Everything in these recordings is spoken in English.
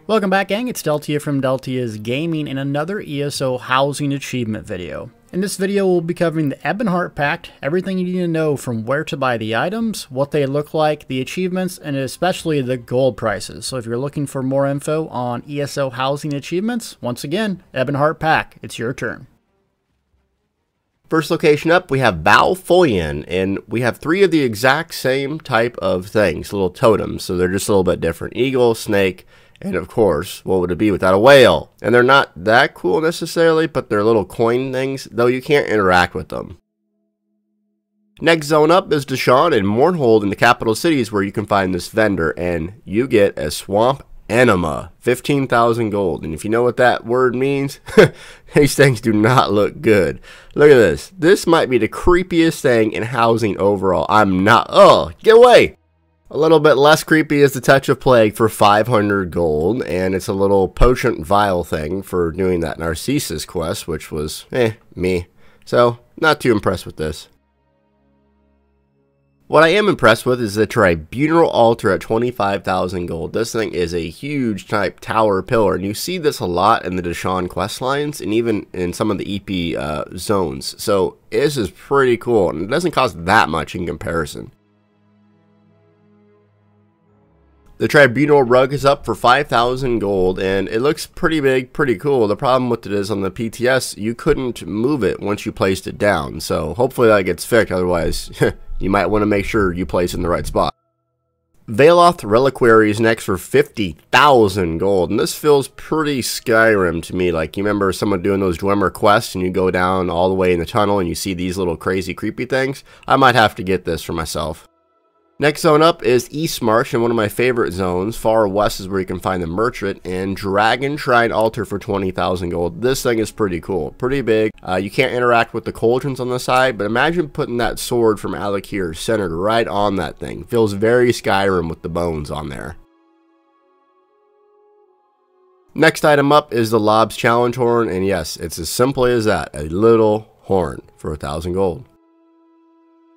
Welcome back, gang. It's Deltia from Deltia's Gaming in another ESO housing achievement video. In this video, we'll be covering the Ebonheart Pact, everything you need to know from where to buy the items, what they look like, the achievements, and especially the gold prices. So if you're looking for more info on ESO housing achievements, once again, Ebonheart Pact, it's your turn. First location up, we have VELOTH'S, and we have three of the exact same type of things, little totems, so they're just a little bit different. Eagle, snake, and of course, what would it be without a whale? And they're not that cool necessarily, but they're little coin things, though you can't interact with them. Next zone up is Deshawn and Mournhold in the capital cities, where you can find this vendor, and you get a swamp enema, 15,000 gold. And if you know what that word means, these things do not look good. Look at this. This might be the creepiest thing in housing overall. Get away! A little bit less creepy is the Touch of Plague for 500 gold, and it's a little potent vial thing for doing that Narcissus quest, which was, me. So, not too impressed with this. What I am impressed with is the Tribunal altar at 25,000 gold. This thing is a huge type tower pillar, and you see this a lot in the Deshawn quest lines, and even in some of the EP zones. So, this is pretty cool, and it doesn't cost that much in comparison. The Tribunal rug is up for 5,000 gold, and it looks pretty big, pretty cool. The problem with it is on the PTS, you couldn't move it once you placed it down. So hopefully that gets fixed, otherwise you might want to make sure you place it in the right spot. VELOTH'S Reliquary is next for 50,000 gold, and this feels pretty Skyrim to me. Like, you remember someone doing those Dwemer quests, and you go down all the way in the tunnel, and you see these little crazy creepy things? I might have to get this for myself. Next zone up is East March, and one of my favorite zones. Far west is where you can find the Merchant and Dragon Shrine Altar for 20,000 gold. This thing is pretty cool, pretty big. You can't interact with the cauldrons on the side, but imagine putting that sword from Alakir centered right on that thing. Feels very Skyrim with the bones on there. Next item up is the Lob's Challenge Horn, and yes, it's as simple as that, a little horn for 1,000 gold.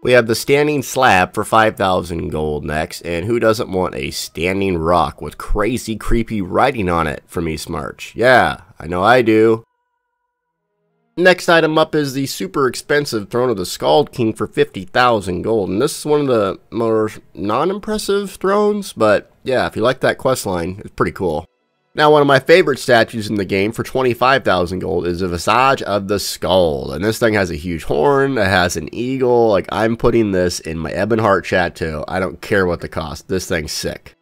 We have the Standing Slab for 5,000 gold next, and who doesn't want a standing rock with crazy creepy writing on it from East March? Yeah, I know I do. Next item up is the super expensive Throne of the SKALD-KING for 50,000 gold, and this is one of the more non-impressive thrones, but yeah, if you like that quest line, it's pretty cool. Now, one of my favorite statues in the game for 25,000 gold is the Visage of the Skull. And this thing has a huge horn, it has an eagle. Like, I'm putting this in my Ebonheart Chateau. I don't care what the cost. This thing's sick.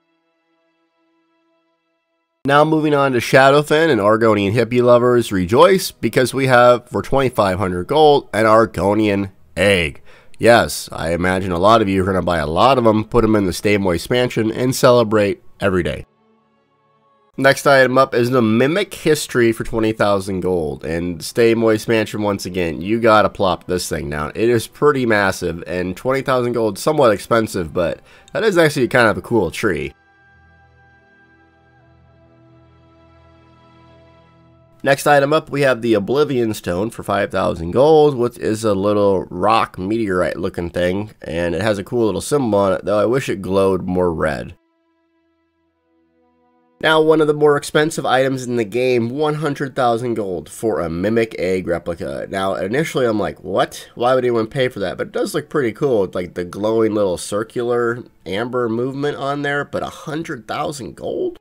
Now moving on to Shadowfen, and Argonian hippie lovers rejoice, because we have, for 2,500 gold, an Argonian egg. Yes, I imagine a lot of you are going to buy a lot of them, put them in the Stay Moist Mansion, and celebrate every day. Next item up is the MNEMIC History for 20,000 gold, and Stay Moist Mansion once again, you gotta plop this thing down. It is pretty massive, and 20,000 gold is somewhat expensive, but that is actually kind of a cool tree. Next item up, we have the Oblivion Stone for 5,000 gold, which is a little rock meteorite looking thing, and it has a cool little symbol on it, though I wish it glowed more red. Now, one of the more expensive items in the game, 100,000 gold for a Mimic Egg replica. Now, initially I'm like, what? Why would anyone pay for that? But it does look pretty cool with like the glowing little circular amber movement on there, but 100,000 gold?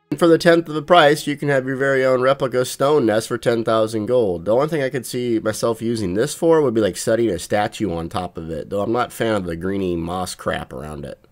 And for the 10th of the price, you can have your very own replica stone nest for 10,000 gold. The only thing I could see myself using this for would be like setting a statue on top of it, though I'm not a fan of the greeny moss crap around it.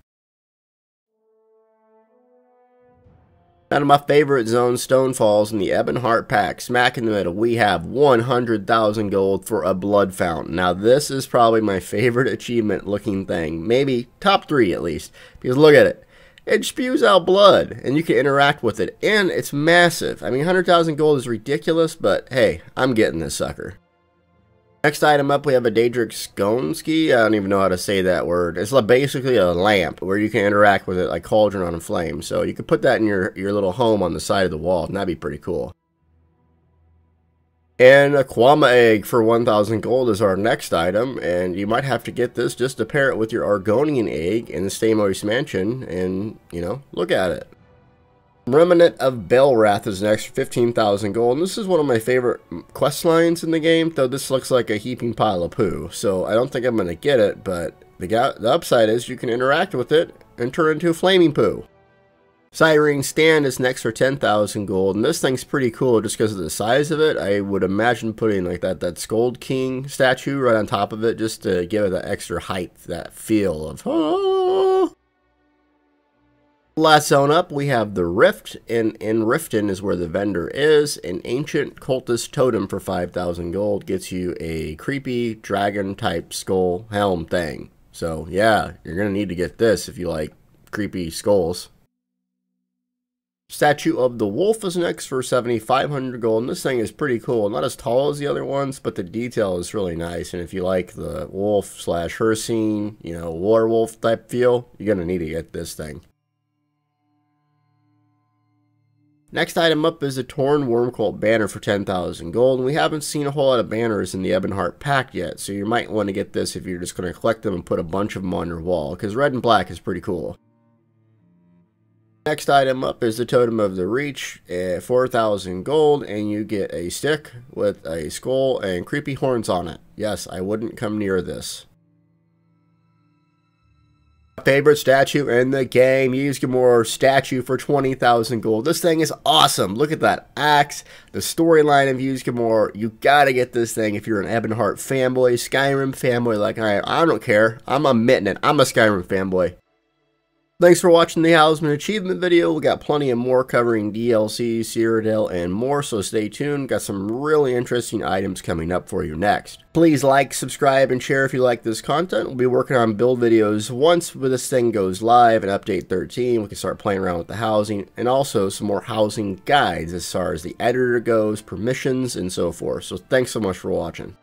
Out of my favorite zones, Stonefalls in the Ebonheart Pact, smack in the middle, we have 100,000 gold for a blood fountain. Now this is probably my favorite achievement looking thing, maybe top 3 at least, because look at it. It spews out blood, and you can interact with it, and it's massive. I mean, 100,000 gold is ridiculous, but hey, I'm getting this sucker. Next item up, we have a DAEDRIC SCONCE. I don't even know how to say that word. It's basically a lamp where you can interact with it like cauldron on a flame. So you could put that in your little home on the side of the wall, and that'd be pretty cool. And a KWAMA egg for 1,000 gold is our next item, and you might have to get this just to pair it with your Argonian egg in the Stay Moist Mansion, and, you know, look at it. Remnant of BALRETH is next for 15,000 gold, and this is one of my favorite quest lines in the game, though this looks like a heaping pile of poo, so I don't think I'm going to get it, but the upside is you can interact with it and turn into flaming poo. Siren's Stand is next for 10,000 gold, and this thing's pretty cool just because of the size of it. I would imagine putting like that SKALD-KING statue right on top of it just to give it that extra height, that feel of oh. Last zone up, we have the Rift, and in Riften is where the vendor is. An ancient cultist totem for 5,000 gold gets you a creepy dragon type skull helm thing. So yeah, you're gonna need to get this if you like creepy skulls. Statue of the Wolf is next for 7,500 gold, and this thing is pretty cool. Not as tall as the other ones, but the detail is really nice, and if you like the wolf slash Hersine, you know, werewolf type feel, you're going to need to get this thing. Next item up is a Torn Wormcult banner for 10,000 gold, and we haven't seen a whole lot of banners in the Ebonheart Pact yet, so you might want to get this if you're just going to collect them and put a bunch of them on your wall, because red and black is pretty cool. Next item up is the Totem of the Reach at 4,000 gold, and you get a stick with a skull and creepy horns on it. Yes, I wouldn't come near this. Favorite statue in the game, YSGRAMOR statue for 20,000 gold. This thing is awesome. Look at that axe, the storyline of YSGRAMOR. You gotta get this thing if you're an Ebonheart fanboy, Skyrim fanboy like I am. I don't care. I'm admitting it. I'm a Skyrim fanboy. Thanks for watching the Houseman Achievement video. We got plenty of more covering DLC, Cyrodiil, and more, so stay tuned. Got some really interesting items coming up for you next. Please like, subscribe, and share if you like this content. We'll be working on build videos once this thing goes live and update 13. We can start playing around with the housing, and also some more housing guides as far as the editor goes, permissions, and so forth. So thanks so much for watching.